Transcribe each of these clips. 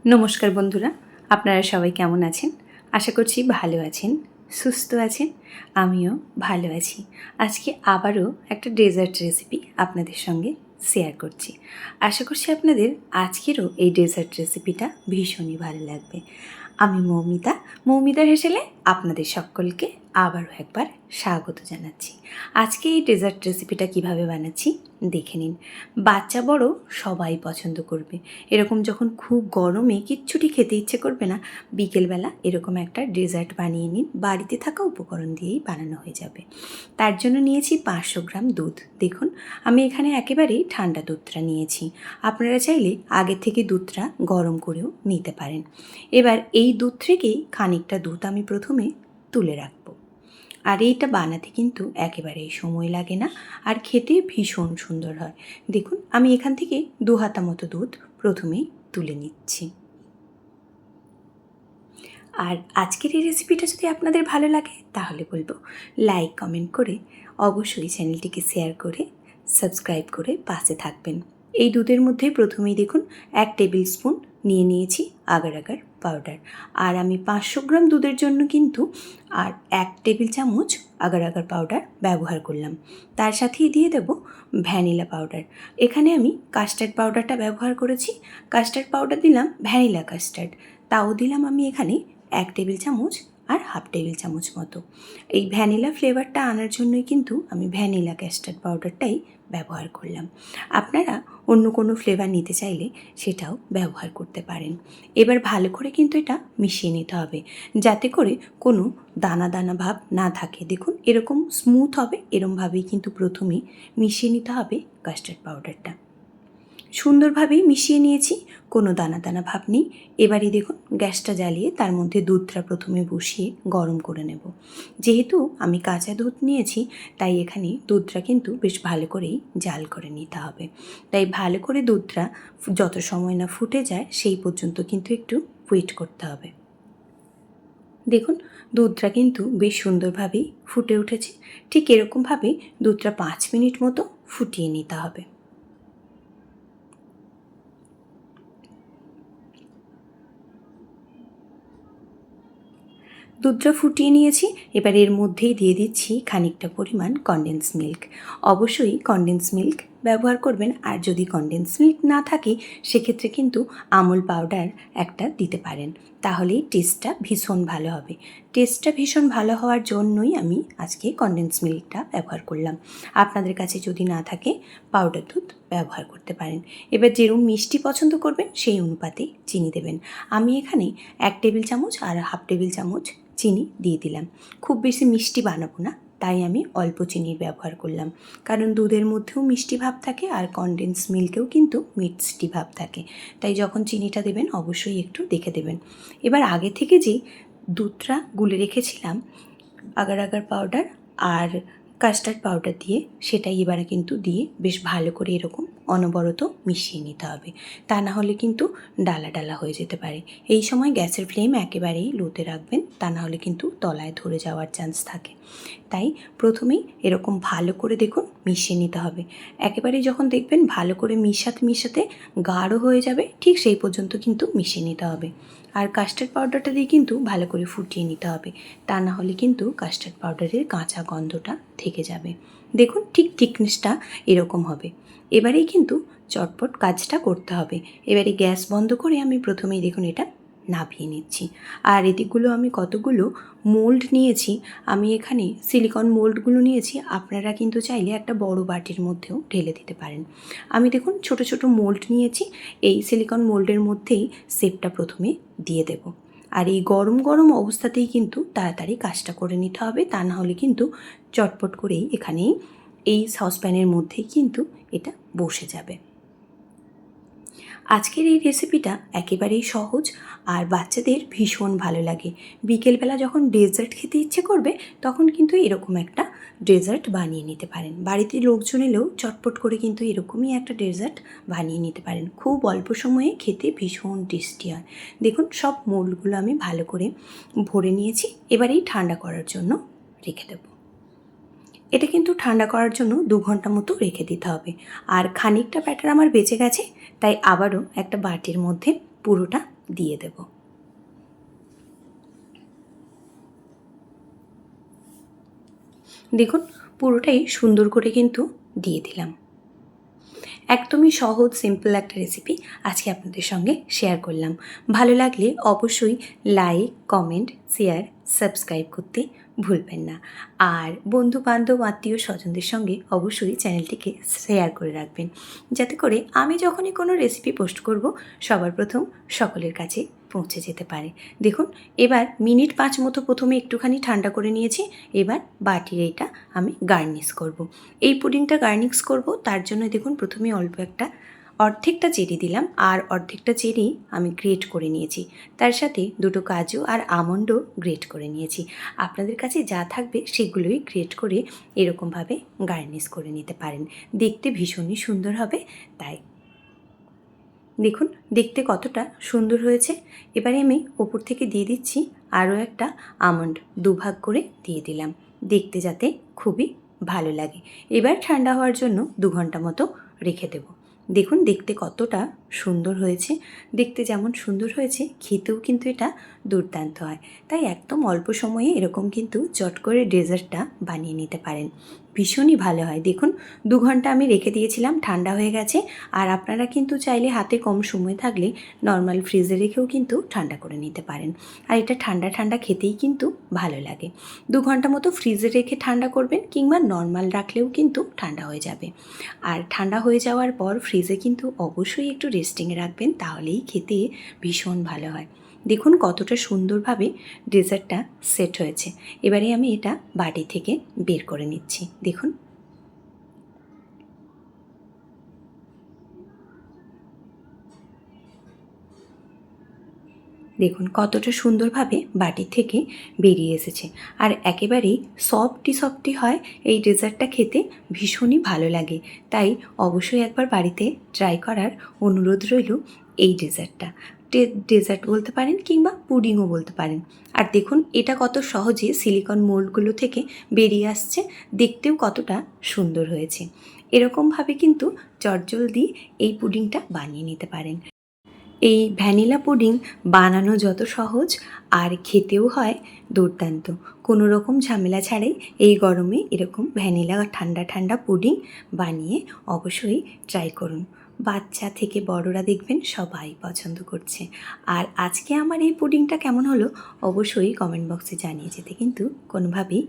নমস্কার বন্ধুরা, আপনারা সবাই কেমন আছেন? আশা করছি ভালো আছেন, সুস্থ আছেন। আমিও ভালো আছি। আজকে আবারও একটা ডেজার্ট রেসিপি আপনাদের সঙ্গে শেয়ার করছি। আশা করছি আপনাদের আজকেরও এই ডেজার্ট রেসিপিটা ভীষণই ভালো লাগবে। আমি মৌমিতার হেসেলে আপনাদের সকলকে আবারও একবার স্বাগত জানাচ্ছি। আজকে এই ডেজার্ট রেসিপিটা কিভাবে বানাচ্ছি দেখে নিন। বাচ্চা বড় সবাই পছন্দ করবে। এরকম যখন খুব গরমে কিচ্ছুটি খেতে ইচ্ছে করবে না, বিকেলবেলা এরকম একটা ডেজার্ট বানিয়ে নিন। বাড়িতে থাকা উপকরণ দিয়েই বানানো হয়ে যাবে। তার জন্য নিয়েছি 500 গ্রাম দুধ। দেখুন, আমি এখানে একেবারেই ঠান্ডা দুধটা নিয়েছি। আপনারা চাইলে আগে থেকে দুধটা গরম করেও নিতে পারেন। এবার এই দুধ থেকেই খানিকটা দুধ আমি প্রথমে তুলে রাখবো। আর এইটা বানাতে কিন্তু একেবারেই সময় লাগে না, আর খেতে ভীষণ সুন্দর হয়। দেখুন, আমি এখান থেকে 2 হাতা মতো দুধ প্রথমেই তুলে নিচ্ছি। আর আজকের এই রেসিপিটা যদি আপনাদের ভালো লাগে তাহলে বলবো লাইক কমেন্ট করে অবশ্যই চ্যানেলটিকে শেয়ার করে সাবস্ক্রাইব করে পাশে থাকবেন। এই দুধের মধ্যে প্রথমেই দেখুন 1 টেবিল স্পুন নিয়েছি আগার আগার পাউডার। আর আমি 500 গ্রাম দুধের জন্য কিন্তু 1 টেবিল চামচ আগার আগার পাউডার ব্যবহার করলাম। তার সাথেই দিয়ে দেব ভ্যানিলা পাউডার। এখানে আমি কাস্টার্ড পাউডারটা ব্যবহার করেছি। কাস্টার্ড পাউডার দিলাম ভ্যানিলা কাস্টার্ড, তাও দিলাম আমি এখানে 1 টেবিল চামচ আর হাফ টেবিল চামচ মতো। এই ভ্যানিলা ফ্লেভারটা আনার জন্যই কিন্তু আমি ভ্যানিলা কাস্টার্ড পাউডারটাই ব্যবহার করলাম। আপনারা অন্য কোনো ফ্লেভার নিতে চাইলে সেটাও ব্যবহার করতে পারেন। এবার ভালো করে কিন্তু এটা মিশিয়ে নিতে হবে, যাতে করে কোনো দানা দানা ভাব না থাকে। দেখুন, এরকম স্মুথ হবে, এরমভাবেই কিন্তু প্রথমেই মিশিয়ে নিতে হবে কাস্টার্ড পাউডারটা। সুন্দরভাবেই মিশিয়ে নিয়েছি, কোনো দানা দানা ভাব নেই। এবারই দেখুন, গ্যাসটা জ্বালিয়ে তার মধ্যে দুধটা প্রথমে বসিয়ে গরম করে নেব। যেহেতু আমি কাঁচা দুধ নিয়েছি, তাই এখানে দুধটা কিন্তু বেশ ভালো করেই জাল করে নিতে হবে। তাই ভালো করে দুধটা যত সময় না ফুটে যায় সেই পর্যন্ত কিন্তু একটু ওয়েট করতে হবে। দেখুন, দুধটা কিন্তু বেশ সুন্দরভাবেই ফুটে উঠেছে। ঠিক এরকমভাবেই দুধটা 5 মিনিট মতো ফুটিয়ে নিতে হবে। দুধটা ফুটিয়ে নিয়েছি। এবার এর মধ্যেই দিয়ে দিচ্ছি খানিকটা পরিমাণ কনডেন্স মিল্ক। অবশ্যই কনডেন্স মিল্ক ব্যবহার করবেন, আর যদি কনডেন্স মিল্ক না থাকে সেক্ষেত্রে কিন্তু আমুল পাউডার একটা দিতে পারেন, তাহলেই টেস্টটা ভীষণ ভালো হবে। টেস্টটা ভীষণ ভালো হওয়ার জন্যই আমি আজকে কনডেন্স মিল্কটা ব্যবহার করলাম। আপনাদের কাছে যদি না থাকে পাউডার দুধ ব্যবহার করতে পারেন। এবার যেরকম মিষ্টি পছন্দ করবেন সেই অনুপাতে চিনি দেবেন। আমি এখানে 1 টেবিল চামচ আর হাফ টেবিল চামচ চিনি দিয়ে দিলাম। খুব বেশি মিষ্টি বানাবো না, তাই আমি অল্প চিনির ব্যবহার করলাম। কারণ দুধের মধ্যেও মিষ্টি ভাব থাকে আর কনডেন্স মিল্কেও কিন্তু মিষ্টি ভাব থাকে, তাই যখন চিনিটা দেবেন অবশ্যই একটু দেখে দেবেন। এবার আগে থেকে যে দুধটা গুলে রেখেছিলাম আগার আগার পাউডার আর কাস্টার্ড পাউডার দিয়ে, সেটাই এবারে কিন্তু দিয়ে বেশ ভালো করে এরকম অনবরত মিশিয়ে নিতে হবে, তা না হলে কিন্তু ডালা ডালা হয়ে যেতে পারে। এই সময় গ্যাসের ফ্লেম একেবারেই লোতে রাখবেন, তা না হলে কিন্তু তলায় ধরে যাওয়ার চান্স থাকে। তাই প্রথমেই এরকম ভালো করে দেখুন মিশিয়ে নিতে হবে। একেবারেই যখন দেখবেন ভালো করে মিশাতে মিশাতে গাঢ় হয়ে যাবে, ঠিক সেই পর্যন্ত কিন্তু মিশিয়ে নিতে হবে। আর কাস্টার্ড পাউডারটা দিয়ে কিন্তু ভালো করে ফুটিয়ে নিতে হবে, তা না হলে কিন্তু কাস্টার্ড পাউডারের কাঁচা গন্ধটা থেকে যাবে। দেখুন, ঠিক থিকনেসটা এরকম হবে। এবারেই কিন্তু চটপট কাজটা করতে হবে। এবারে গ্যাস বন্ধ করে আমি প্রথমেই দেখুন এটা নামিয়ে নিচ্ছি। আর এদিকগুলো আমি কতগুলো মোল্ড নিয়েছি, আমি এখানে সিলিকন মোল্ডগুলো নিয়েছি। আপনারা কিন্তু চাইলে একটা বড় বাটির মধ্যেও ঢেলে দিতে পারেন। আমি দেখুন ছোট ছোট মোল্ড নিয়েছি। এই সিলিকন মোল্ডের মধ্যেই শেপটা প্রথমে দিয়ে দেব। আর এই গরম গরম অবস্থাতেই কিন্তু তাড়াতাড়ি কাজটা করে নিতে হবে, তা না হলে কিন্তু চটপট করেই এখানেই এই সসপ্যানের মধ্যেই কিন্তু এটা বসে যাবে। আজকের এই রেসিপিটা একেবারেই সহজ আর বাচ্চাদের ভীষণ ভালো লাগে। বিকেলবেলা যখন ডেজার্ট খেতে ইচ্ছে করবে তখন কিন্তু এরকম একটা ডেজার্ট বানিয়ে নিতে পারেন। বাড়িতে লোকজন এলেও চটপট করে কিন্তু এরকমই একটা ডেজার্ট বানিয়ে নিতে পারেন। খুব অল্প সময়ে খেতে ভীষণ টেস্টি হয়। দেখুন, সব মোল্ডগুলো আমি ভালো করে ভরে নিয়েছি। এবারেই ঠান্ডা করার জন্য রেখে দেবো। এটা কিন্তু ঠান্ডা করার জন্য 2 ঘন্টা মতো রেখে দিতে হবে। আর খানিকটা ব্যাটার আমার বেঁচে গেছে, তাই আবারও একটা বাটির মধ্যে পুরোটা দিয়ে দেব। দেখুন পুরোটাই সুন্দর করে কিন্তু দিয়ে দিলাম। একদমই সহজ সিম্পল একটা রেসিপি আজকে আপনাদের সঙ্গে শেয়ার করলাম। ভালো লাগলে অবশ্যই লাইক, কমেন্ট, শেয়ার, সাবস্ক্রাইব করতে ভুলবেন না। আর বন্ধু-বান্ধব, আত্মীয়-স্বজনদের সঙ্গে অবশ্যই চ্যানেলটিকে শেয়ার করে রাখবেন, যাতে করে আমি যখনই কোনো রেসিপি পোস্ট করব সবার প্রথম সকলের কাছে পৌঁছে যেতে পারে। দেখুন এবার মিনিট 5 মতো প্রথমে একটুখানি ঠান্ডা করে নিয়েছি। এবার বাটির এইটা আমি গার্নিশ করব। এই পুডিংটা গার্নিশ করব, তার জন্য দেখুন প্রথমে অল্প একটা অর্ধেকটা চেরি দিলাম, আর অর্ধেকটা চেরি আমি গ্রেট করে নিয়েছি। তার সাথে দুটো কাজু আর আমন্ডও গ্রেট করে নিয়েছি। আপনাদের কাছে যা থাকবে সেগুলোই গ্রেট করে এরকমভাবে গার্নিশ করে নিতে পারেন। দেখতে ভীষণই সুন্দর হবে। তাই দেখুন দেখতে কতটা সুন্দর হয়েছে। এবারে আমি ওপর থেকে দিয়ে দিচ্ছি আরও একটা আমন্ড, দুভাগ করে দিয়ে দিলাম, দেখতে যাতে খুবই ভালো লাগে। এবার ঠান্ডা হওয়ার জন্য 2 ঘন্টা মতো রেখে দেব। দেখুন দেখতে কতটা সুন্দর হয়েছে। দেখতে যেমন সুন্দর হয়েছে, খেতেও কিন্তু এটা দুর্দান্ত হয়। তাই একদম অল্প সময়ে এরকম কিন্তু চট করে ডেজার্টটা বানিয়ে নিতে পারেন। ভীষণই ভালো হয়। দেখুন 2 ঘন্টা আমি রেখে দিয়েছিলাম, ঠান্ডা হয়ে গেছে। আর আপনারা কিন্তু চাইলে হাতে কম সময় থাকলে নর্মাল ফ্রিজে রেখেও কিন্তু ঠান্ডা করে নিতে পারেন। আর এটা ঠান্ডা ঠান্ডা খেতেই কিন্তু ভালো লাগে। 2 ঘন্টা মতো ফ্রিজে রেখে ঠান্ডা করবেন, কিংবা নর্মাল রাখলেও কিন্তু ঠান্ডা হয়ে যাবে। আর ঠান্ডা হয়ে যাওয়ার পর ফ্রিজে কিন্তু অবশ্যই একটু রেস্টিংয়ে রাখবেন, তাহলেই খেতে ভীষণ ভালো হয়। দেখুন কতটা সুন্দরভাবে ডেজার্টটা সেট হয়েছে। এবারে আমি এটা বাটি থেকে বের করে নিচ্ছি। দেখুন দেখুন কতটা সুন্দরভাবে বাটি থেকে বেরিয়ে এসেছে। আর একেবারেই সফটি হয়। এই ডেজার্টটা খেতে ভীষণই ভালো লাগে। তাই অবশ্যই একবার বাড়িতে ট্রাই করার অনুরোধ রইল। এই ডেজার্টটা ডেজার্ট বলতে পারেন, কিংবা পুডিংও বলতে পারেন। আর দেখুন এটা কত সহজে সিলিকন মোল্ডগুলো থেকে বেরিয়ে আসছে, দেখতেও কতটা সুন্দর হয়েছে। এরকমভাবে কিন্তু চটজলদি এই পুডিংটা বানিয়ে নিতে পারেন। এই ভ্যানিলা পুডিং বানানো যত সহজ, আর খেতেও হয় দুর্দান্ত। কোনো রকম ঝামেলা ছাড়াই এই গরমে এরকম ভ্যানিলা ঠান্ডা ঠান্ডা পুডিং বানিয়ে অবশ্যই ট্রাই করুন। বাচ্চা থেকে বড়রা দেখবেন সবাই পছন্দ করছে। আর আজকে আমার এই পুডিংটা কেমন হলো অবশ্যই কমেন্ট বক্সে জানিয়ে যেতে কিন্তু কোনোভাবেই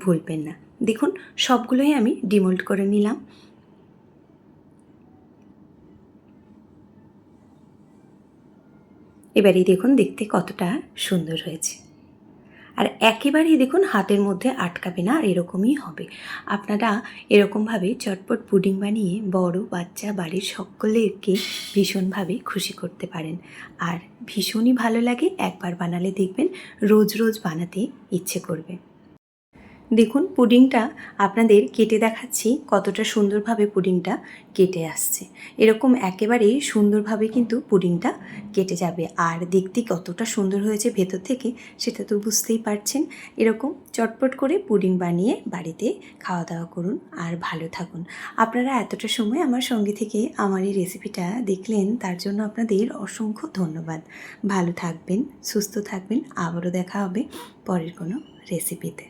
ভুলবেন না। দেখুন সবগুলোই আমি ডিমোল্ড করে নিলাম। এবারেই দেখুন দেখতে কতটা সুন্দর হয়েছে। আর একেবারেই দেখুন হাতের মধ্যে আটকাবে না, আর এরকমই হবে। আপনারা এরকমভাবে চটপট পুডিং বানিয়ে বড় বাচ্চা বাড়ির সকলেরকে ভীষণভাবে খুশি করতে পারেন। আর ভীষণই ভালো লাগে, একবার বানালে দেখবেন রোজ রোজ বানাতে ইচ্ছে করবে। দেখুন পুডিংটা আপনাদের কেটে দেখাচ্ছি, কতটা সুন্দরভাবে পুডিংটা কেটে আসছে। এরকম একেবারেই সুন্দরভাবে কিন্তু পুডিংটা কেটে যাবে। আর দেখতে কতটা সুন্দর হয়েছে ভেতর থেকে সেটা তো বুঝতেই পারছেন। এরকম চটপট করে পুডিং বানিয়ে বাড়িতে খাওয়া দাওয়া করুন আর ভালো থাকুন। আপনারা এতটা সময় আমার সঙ্গে থেকে আমার এই রেসিপিটা দেখলেন, তার জন্য আপনাদের অসংখ্য ধন্যবাদ। ভালো থাকবেন, সুস্থ থাকবেন। আবারও দেখা হবে পরের কোনো রেসিপিতে।